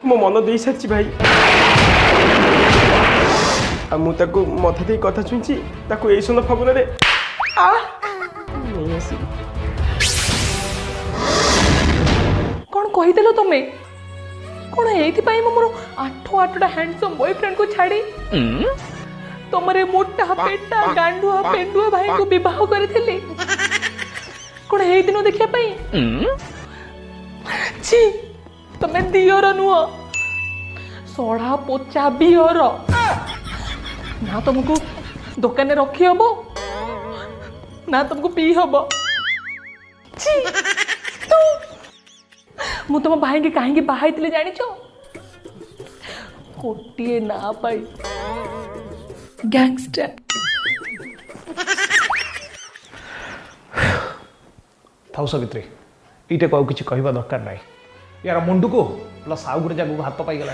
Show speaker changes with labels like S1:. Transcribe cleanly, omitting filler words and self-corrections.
S1: मो मन दे सारी भाई मुझे मथे दे कथा छुची यही सुन फागुन रे
S2: कौन कहीदेल तुमे कौन ये मोर 8 हैंडसम बॉयफ्रेंड को छाड़ी तुमरे मोटा पेटा गांडुआ पेंडुआ भाई को विवाह करथिले कौन ये दिन देखिया छी तमे दियर नुह सड़ा पोचा बियर ना तुमको दुकान रखी हम ना तुमको पी हम मु तुम भाई के कहीं बाहर जानी गोटे ना पाई गैंगस्टर
S3: थाउ सवित्री ये किसी कहवा दरकार ना यार मुंडू को साउ गुटे जगह हाथ पाई गला